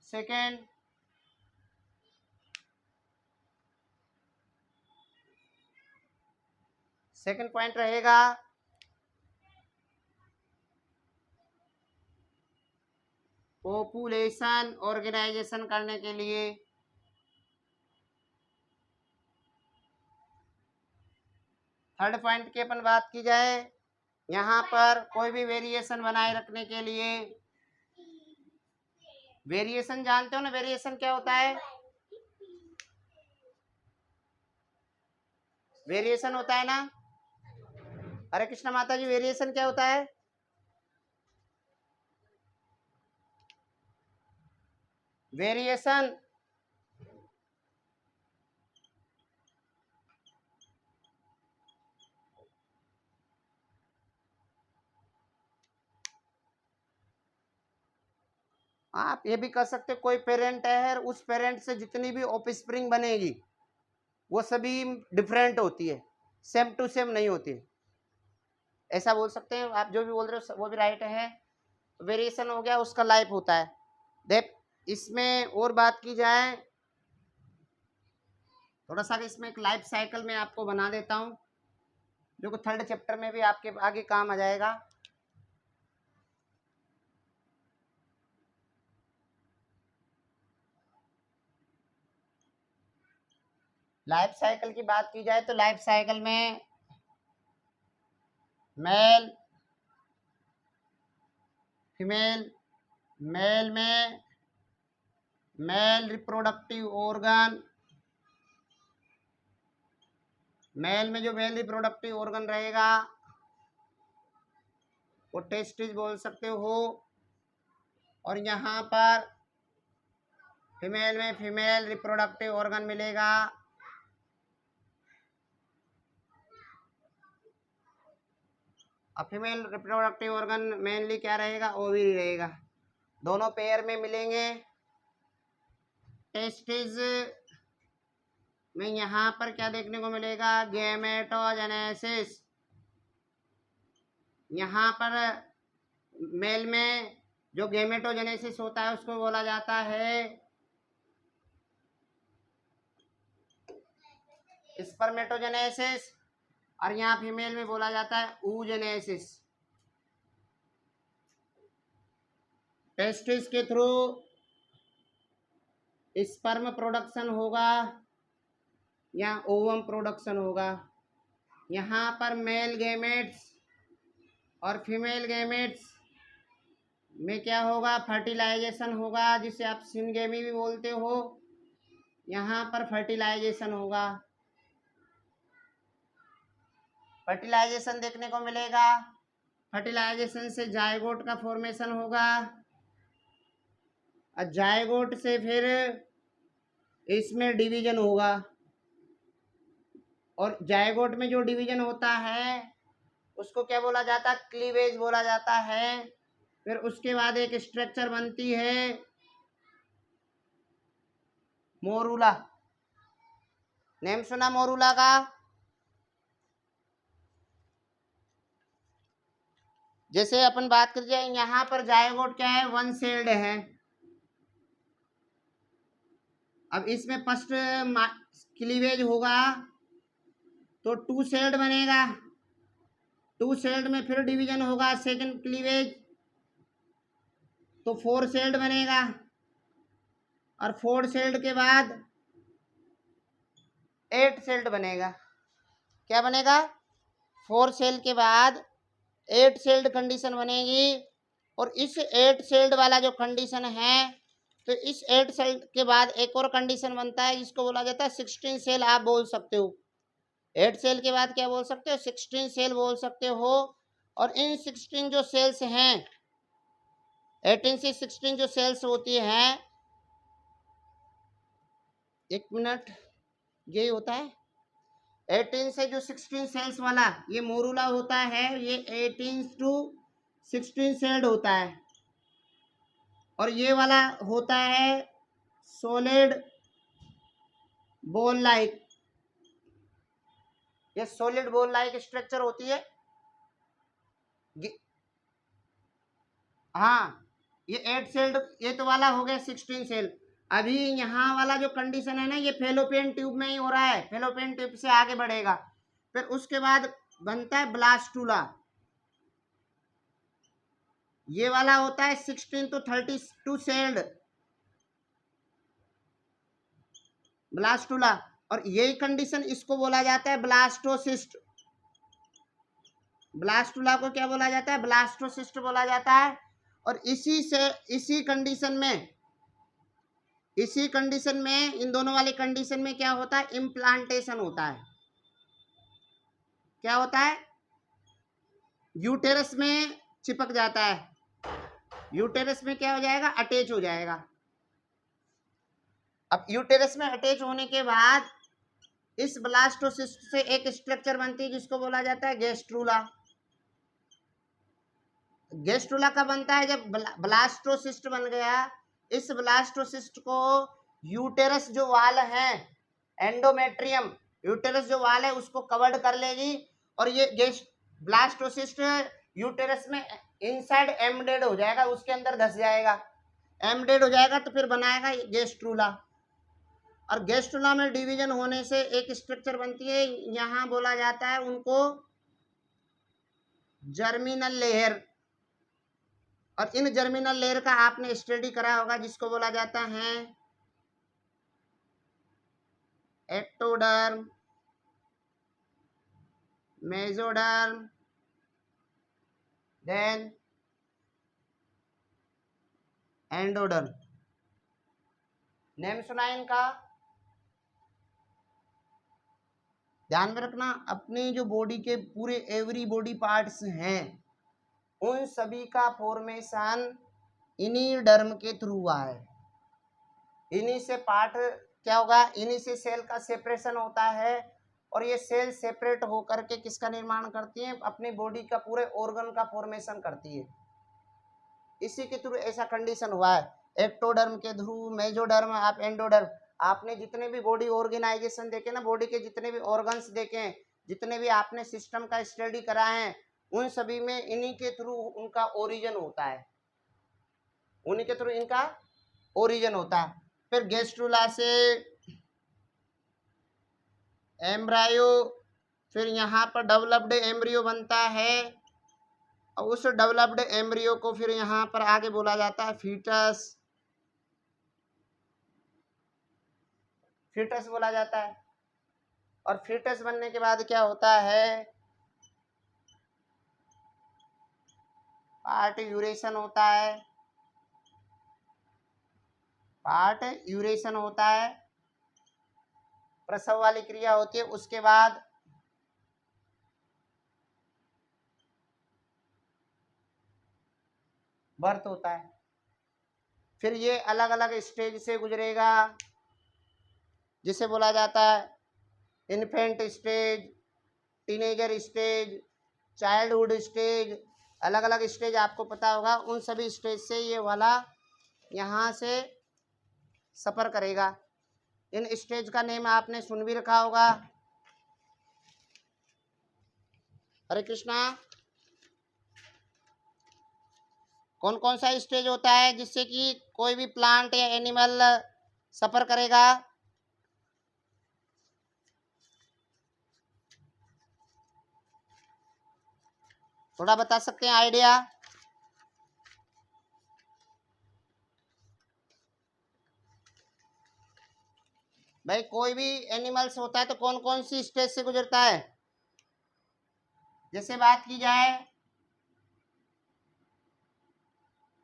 सेकेंड, सेकेंड पॉइंट रहेगा पॉपुलेशन ऑर्गेनाइजेशन करने के लिए। थर्ड पॉइंट की अपन बात की जाए यहाँ पर कोई भी वेरिएशन बनाए रखने के लिए, वेरिएशन जानते हो ना, वेरिएशन क्या होता है? वेरिएशन होता है ना, हरे कृष्ण माता जी, वेरिएशन क्या होता है? वेरिएशन आप ये भी कर सकते, कोई पेरेंट है, उस पेरेंट से जितनी भी ऑफस्प्रिंग बनेगी वो सभी डिफरेंट होती है, सेम टू सेम नहीं होती है, ऐसा बोल सकते हैं। आप जो भी बोल रहे हो वो भी राइट है। वेरिएशन हो गया, उसका लाइफ होता है। देख, इसमें और बात की जाए, थोड़ा सा इसमें एक लाइफ साइकिल में आपको बना देता हूँ, जो कि थर्ड चैप्टर में भी आपके आगे काम आ जाएगा। लाइफ साइकिल की बात की जाए तो लाइफ साइकिल में मेल फीमेल, मेल में मेल रिप्रोडक्टिव ऑर्गन, मेल में जो मेल रिप्रोडक्टिव ऑर्गन रहेगा वो टेस्टिस बोल सकते हो, और यहाँ पर फीमेल में फीमेल रिप्रोडक्टिव ऑर्गन मिलेगा। और फीमेल रिप्रोडक्टिव ऑर्गन मेनली क्या रहेगा? ओवरी रहेगा। दोनों पेयर में मिलेंगे। टेस्टिस में यहाँ पर क्या देखने को मिलेगा? गैमेटोजेनेसिस। यहाँ पर मेल में जो गैमेटोजेनेसिस होता है उसको बोला जाता है स्पर्मेटोजेनेसिस, और यहाँ फीमेल में बोला जाता है oogenesis। टेस्टिस के थ्रू स्पर्म प्रोडक्शन होगा या ओवम प्रोडक्शन होगा। यहाँ पर मेल गैमेट्स और फीमेल गैमेट्स में क्या होगा? फर्टिलाइजेशन होगा, जिसे आप सिनगेमी भी बोलते हो। यहाँ पर फर्टिलाइजेशन होगा, फर्टिलाइजेशन देखने को मिलेगा। फर्टिलाइजेशन से जायगोट का फॉर्मेशन होगा, और जायगोट से फिर इसमें डिवीजन होगा, और जायगोट में जो डिवीजन होता है उसको क्या बोला जाता है? क्लीवेज बोला जाता है। फिर उसके बाद एक स्ट्रक्चर बनती है मोरूला। नेम सुना मोरूला का? जैसे अपन बात कर जाए, यहाँ पर जायगोट क्या है? वन सेल्ड है। अब इसमें फर्स्ट क्लीवेज होगा तो टू सेल्ड बनेगा, टू सेल्ड में फिर डिवीजन होगा, सेकंड क्लीवेज तो फोर सेल्ड बनेगा, और फोर सेल्ड के बाद एट सेल्ड बनेगा। क्या बनेगा? फोर सेल के बाद एट सेल्ड कंडीशन बनेगी। और इस एट सेल्ड वाला जो कंडीशन है, तो इस एट सेल के बाद एक और कंडीशन बनता है जिसको बोला जाता है 16 सेल। आप बोल सकते हो 8 सेल के बाद क्या बोल सकते हो? 16 सेल बोल सकते हो। और इन 16 जो सेल्स हैं, 18 से 16 जो सेल्स होती हैं, एक मिनट, यही होता है 18 से जो 16 सेल्स वाला ये मोरूला होता है, ये 18 टू 16 सेल्ड होता है। और ये वाला होता है सॉलिड बॉल लाइक, ये सॉलिड बॉल लाइक स्ट्रक्चर होती है। हाँ, ये 8 सेल्ड, ये तो वाला हो गया 16 सेल। अभी यहाँ वाला जो कंडीशन है ना, ये फेलोपियन ट्यूब में ही हो रहा है, फेलोपियन ट्यूब से आगे बढ़ेगा। फिर उसके बाद बनता है ब्लास्टूला। ये वाला होता है 16 to 32 सेल्ड ब्लास्टूला। और यही कंडीशन इसको बोला जाता है ब्लास्टोसिस्ट। ब्लास्टुला को क्या बोला जाता है? ब्लास्टोसिस्ट बोला जाता है। और इसी कंडीशन में इन दोनों वाली कंडीशन में क्या होता है? इम्प्लांटेशन होता है। क्या होता है? यूटेरस में चिपक जाता है, यूटेरस में क्या हो जाएगा? अटैच हो जाएगा। अब यूटेरस में अटैच होने के बाद इस ब्लास्टोसिस्ट से एक स्ट्रक्चर बनती है जिसको बोला जाता है गैस्ट्रूला। गैस्ट्रूला कब बनता है? जब ब्लास्टोसिस्ट बन गया। इस ब्लास्टोसिस्ट को यूटेरस जो वाल है, एंडोमेट्रियम, यूटेरस जो वाल है उसको कवर्ड कर लेगी और ये ब्लास्टोसिस्ट यूटेरस में इनसाइड एम्बेडेड हो जाएगा, उसके अंदर धस जाएगा। एम्बेडेड हो जाएगा तो फिर बनाएगा गैस्ट्रूला। और गैस्ट्रूला में डिवीजन होने से एक स्ट्रक्चर बनती है, यहाँ बोला जाता है उनको जर्मिनल लेयर। और इन जर्मिनल लेयर का आपने स्टडी करा होगा जिसको बोला जाता है ectoderm, mesoderm, then endoderm. Name सुना इनका? ध्यान में रखना, अपनी जो बॉडी के पूरे एवरी बॉडी पार्ट्स हैं उन सभी का फॉर्मेशन इन्हीं डर्म के थ्रू हुआ है। इन्हीं से पार्ट क्या होगा? इन्हीं से सेल का सेपरेशन होता है और ये सेल सेपरेट होकर के किसका निर्माण करती है? अपनी बॉडी का पूरे ऑर्गन का फॉर्मेशन करती है। इसी के थ्रू ऐसा कंडीशन हुआ है, एक्टोडर्म के थ्रू, मेसोडर्म, आप एंडोडर्म। आपने जितने भी बॉडी ऑर्गेनाइजेशन देखे ना, बॉडी के जितने भी ऑर्गन्स देखे, जितने भी आपने सिस्टम का स्टडी करा है, उन सभी में इन्हीं के थ्रू उनका ओरिजिन होता है, उन्हीं के थ्रू इनका ओरिजिन होता है। फिर गैस्ट्रूला से एम्ब्रायो, फिर यहाँ पर डेवलप्ड एम्ब्रियो बनता है और उस डेवलप्ड एम्ब्रियो को फिर यहाँ पर आगे बोला जाता है फीटस, फीटस बोला जाता है। और फीटस बनने के बाद क्या होता है? पार्ट यूरेशन होता है, पार्ट यूरेशन होता है, प्रसव वाली क्रिया होती है। उसके बाद बर्थ होता है। फिर ये अलग अलग स्टेज से गुजरेगा जिसे बोला जाता है infant stage, teenager stage, childhood stage. अलग अलग स्टेज आपको पता होगा, उन सभी स्टेज से ये वाला यहाँ से सफ़र करेगा। इन स्टेज का नेम आपने सुन भी रखा होगा। हरे कृष्णा। कौन कौन सा स्टेज होता है जिससे कि कोई भी प्लांट या एनिमल सफ़र करेगा? थोड़ा बता सकते हैं आइडिया? भाई कोई भी एनिमल्स होता है तो कौन कौन सी स्टेज से गुजरता है? जैसे बात की जाए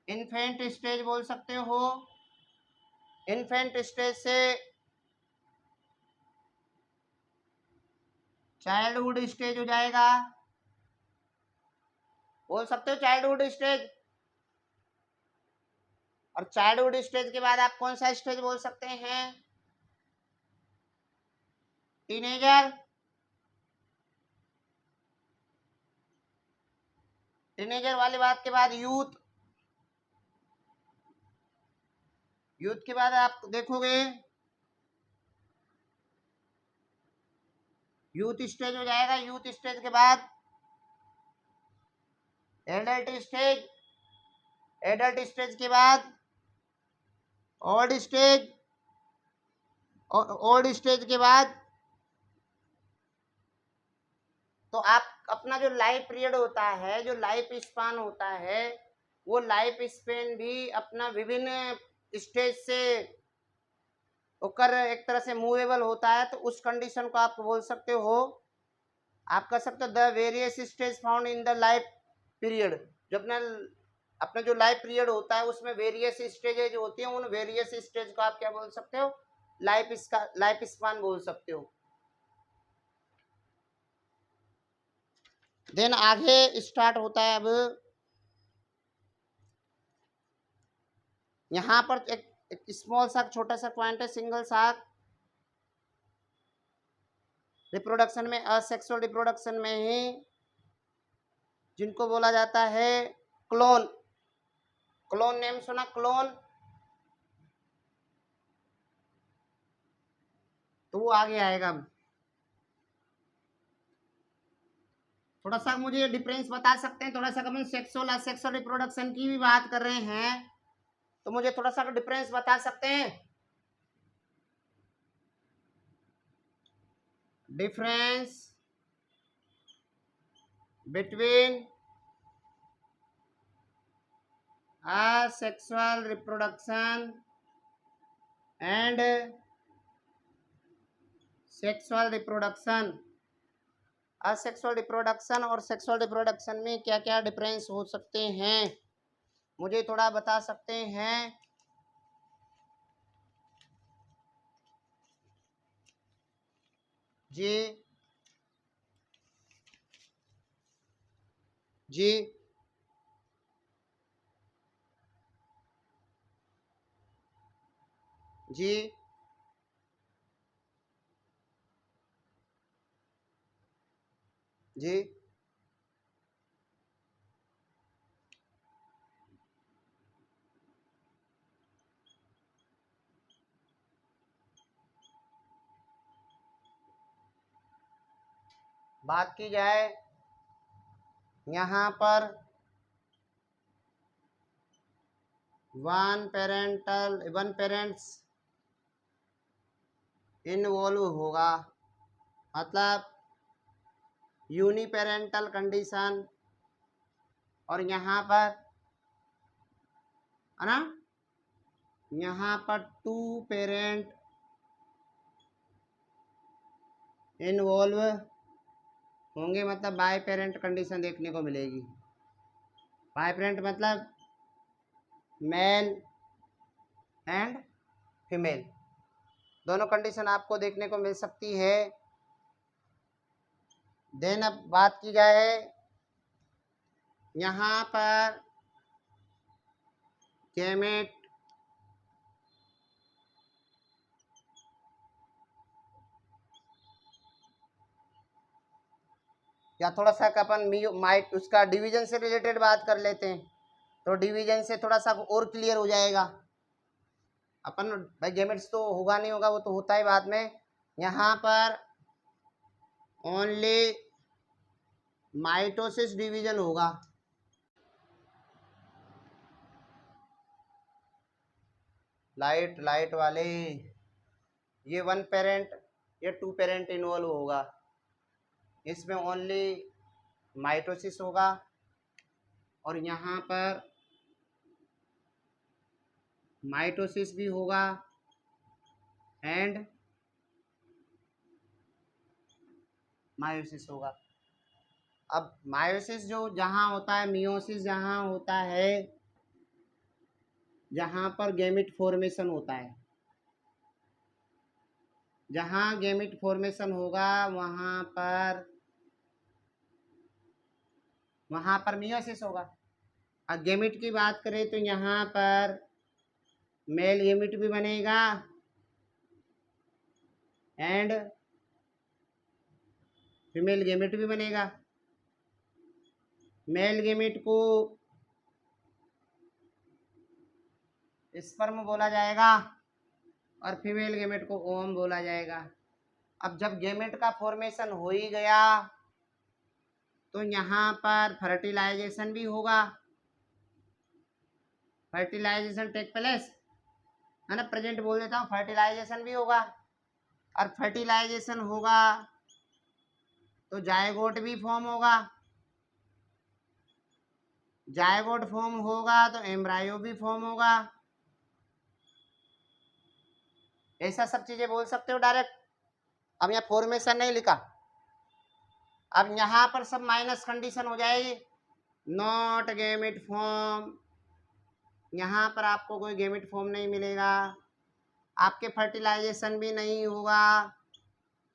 इन्फेंट स्टेज बोल सकते हो, इन्फेंट स्टेज से चाइल्डहुड स्टेज हो जाएगा, बोल सकते हो चाइल्डहुड स्टेज। और चाइल्डहुड स्टेज के बाद आप कौन सा स्टेज बोल सकते हैं? टीनेजर। टीनेजर वाली बात के बाद यूथ, यूथ के बाद आप देखोगे यूथ स्टेज हो जाएगा। यूथ स्टेज के बाद एडल्ट स्टेज, एडल्ट स्टेज के बाद ओल्ड स्टेज, ओल्ड स्टेज के बाद तो आप अपना जो लाइफ पीरियड होता है, जो लाइफ स्पान होता है, वो लाइफ स्पेन भी अपना विभिन्न स्टेज से होकर एक तरह से मूवेबल होता है। तो उस कंडीशन को आप बोल सकते हो आप कह सकते हो the various stage found in the life period. जो अपना अपना जो लाइफ पीरियड होता है उसमें वेरियस स्टेजेज होती हैं, उन वेरियस स्टेज को आप क्या बोल सकते हो, लाइफ स्पान बोल सकते हो। देन आगे स्टार्ट होता है। अब यहाँ पर एक स्मॉल सा छोटा सा पॉइंट है, सिंगल साक रिप्रोडक्शन में, असेक्सुअल रिप्रोडक्शन में ही जिनको बोला जाता है क्लोन। क्लोन नेम सुना, क्लोन, तो वो आगे आएगा। थोड़ा सा मुझे डिफरेंस बता सकते हैं, थोड़ा सा अपन सेक्सुअल असेक्सुअल रिप्रोडक्शन की भी बात कर रहे हैं, तो मुझे थोड़ा सा डिफरेंस बता सकते हैं। Difference between asexual reproduction and sexual reproduction। Asexual reproduction और सेक्सुअल रिप्रोडक्शन में क्या क्या डिफरेंस हो सकते हैं, मुझे थोड़ा बता सकते हैं। जी जी जी जी बात की जाए यहाँ पर वन पेरेंट्स इन्वॉल्व होगा, मतलब यूनिपेरेंटल कंडीशन, और यहाँ पर है ना, यहाँ पर टू पेरेंट इन्वॉल्व होंगे, मतलब बाय पेरेंट कंडीशन देखने को मिलेगी। बाय पेरेंट मतलब मेल एंड फीमेल, दोनों कंडीशन आपको देखने को मिल सकती है। देन अब बात की जाए यहाँ पर गैमेट, या थोड़ा सा अपन माइट उसका डिवीजन से रिलेटेड बात कर लेते हैं, तो डिवीजन से थोड़ा सा और क्लियर हो जाएगा। अपन भाई गैमेट्स तो होगा नहीं होगा, वो तो होता है बाद में। यहाँ पर ओनली माइटोसिस डिवीजन होगा। लाइट वाले, ये वन पेरेंट ये टू पेरेंट इन्वॉल्व होगा, इसमें ओनली माइटोसिस होगा, और यहाँ पर माइटोसिस भी होगा एंड मायोसिस होगा। अब मायोसिस जो जहाँ होता है, मियोसिस जहाँ होता है जहाँ पर गैमेट फॉर्मेशन होता है, जहाँ गैमेट फॉर्मेशन होगा वहाँ पर मियोसिस होगा। अब गैमेट की बात करें तो यहाँ पर मेल गैमेट भी बनेगा एंड फीमेल गैमेट भी बनेगा। मेल गैमेट को स्पर्म बोला जाएगा और फीमेल गैमेट को ओवम बोला जाएगा। अब जब गैमेट का फॉर्मेशन हो ही गया तो यहाँ पर फर्टिलाइजेशन भी होगा, फर्टिलाइजेशन टेक प्लेस है ना, प्रेजेंट बोल देता हूँ, फर्टिलाइजेशन भी होगा, और फर्टिलाइजेशन होगा तो जायगोट भी फॉर्म होगा, जायगोट फॉर्म होगा तो एम्ब्रायो भी फॉर्म होगा। ऐसा सब चीजें बोल सकते हो डायरेक्ट। अब यहाँ फॉर्मेशन नहीं लिखा, अब यहाँ पर सब माइनस कंडीशन हो जाएगी, नॉट गैमेट फॉर्म, यहाँ पर आपको कोई गैमेट फॉर्म नहीं मिलेगा, आपके फर्टिलाइजेशन भी नहीं होगा,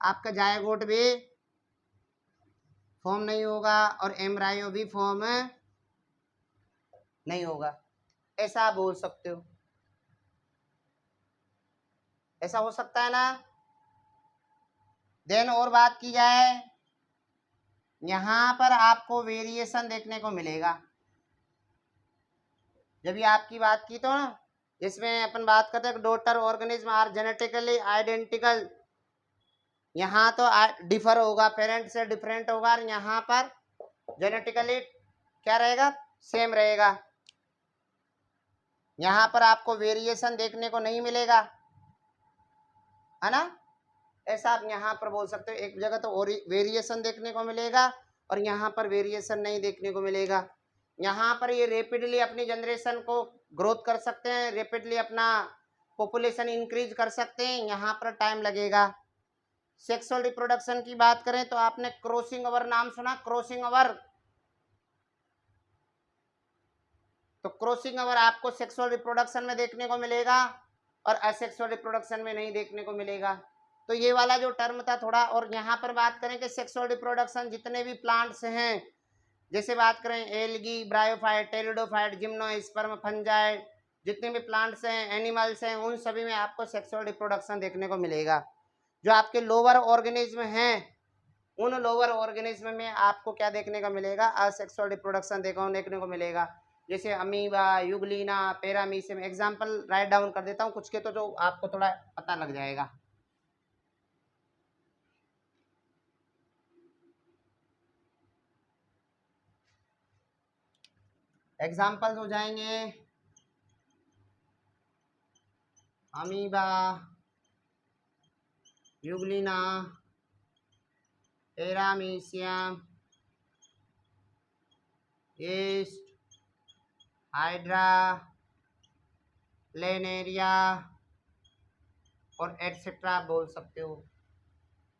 आपका जायगोट भी फॉर्म नहीं होगा और एम्ब्रायो भी फॉर्म नहीं होगा। ऐसा आप बोल सकते हो, ऐसा हो सकता है ना। देन और बात की जाए, यहाँ पर आपको वेरिएशन देखने को मिलेगा। जब ये आपकी बात की तो ना, इसमें अपन बात करते हैं daughter organism are genetically identical, यहाँ तो डिफर होगा, पेरेंट से डिफरेंट होगा, और यहाँ पर जेनेटिकली क्या रहेगा, सेम रहेगा। यहाँ पर आपको वेरिएशन देखने को नहीं मिलेगा, है ना। ऐसा आप यहाँ पर बोल सकते हो, एक जगह तो वेरिएशन देखने को मिलेगा और यहाँ पर वेरिएशन नहीं देखने को मिलेगा। यहाँ पर ये रेपिडली अपनी जनरेशन को ग्रोथ कर सकते हैं, रेपिडली अपना पॉपुलेशन इंक्रीज कर सकते हैं, यहाँ पर टाइम लगेगा। सेक्सुअल रिप्रोडक्शन की बात करें तो आपने क्रॉसिंग ओवर नाम सुना, क्रॉसिंग ओवर, तो क्रॉसिंग ओवर आपको सेक्सुअल रिप्रोडक्शन में देखने को मिलेगा और असेक्सुअल रिप्रोडक्शन में नहीं देखने को मिलेगा। तो ये वाला जो टर्म था थोड़ा, और यहाँ पर बात करें कि सेक्सुअल रिप्रोडक्शन जितने भी प्लांट्स हैं, जैसे बात करें algae, bryophyte, pteridophyte, gymnosperm, fungi, जितने भी प्लांट्स हैं, एनिमल्स हैं, उन सभी में आपको सेक्सुअल रिप्रोडक्शन देखने को मिलेगा। जो आपके लोअर ऑर्गेनिज्म हैं, उन लोअर ऑर्गेनिज्म में आपको क्या देखने को मिलेगा, असेक्सुअल रिप्रोडक्शन देखने को मिलेगा। जैसे amoeba, euglena, paramecium, example write down कर देता हूँ कुछ के, तो जो आपको थोड़ा पता लग जाएगा। एग्जाम्पल्स हो जाएंगे amoeba, euglena, paramecium, east, hydra, planaria और एटसेट्रा बोल सकते हो।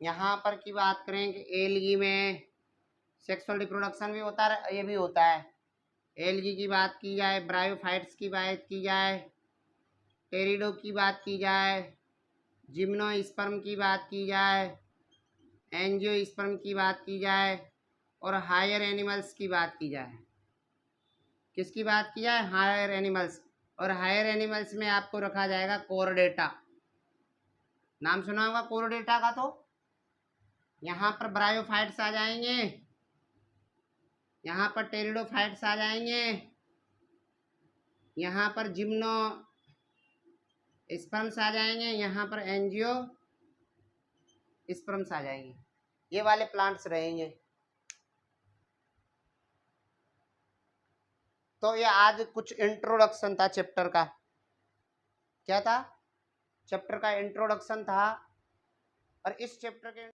यहाँ पर की बात करें कि एलगी में सेक्सुअल रिप्रोडक्शन भी होता है, ये भी होता है। एलगी की बात की जाए, ब्रायोफाइट्स की बात की जाए, टेरिडो की बात की जाए, जिम्नोस्पर्म की बात की जाए, एंजियोस्पर्म की बात की जाए और हायर एनिमल्स की बात की जाए। किसकी बात की जाए, हायर एनिमल्स। और हायर एनिमल्स में आपको रखा जाएगा कोरोडेटा, नाम सुना होगा कोरोडेटा का। तो यहाँ पर ब्रायोफाइट्स आ जाएंगे, यहाँ पर टेरिडोफाइट्स आ जाएंगे, यहाँ पर जिम्नो स्पर्म्स आ जाएंगे, यहाँ पर एंजियो स्पर्म्स आ जाएंगे। ये वाले प्लांट्स रहेंगे। तो ये आज कुछ इंट्रोडक्शन था चैप्टर का। क्या था, चैप्टर का इंट्रोडक्शन था। और इस चैप्टर के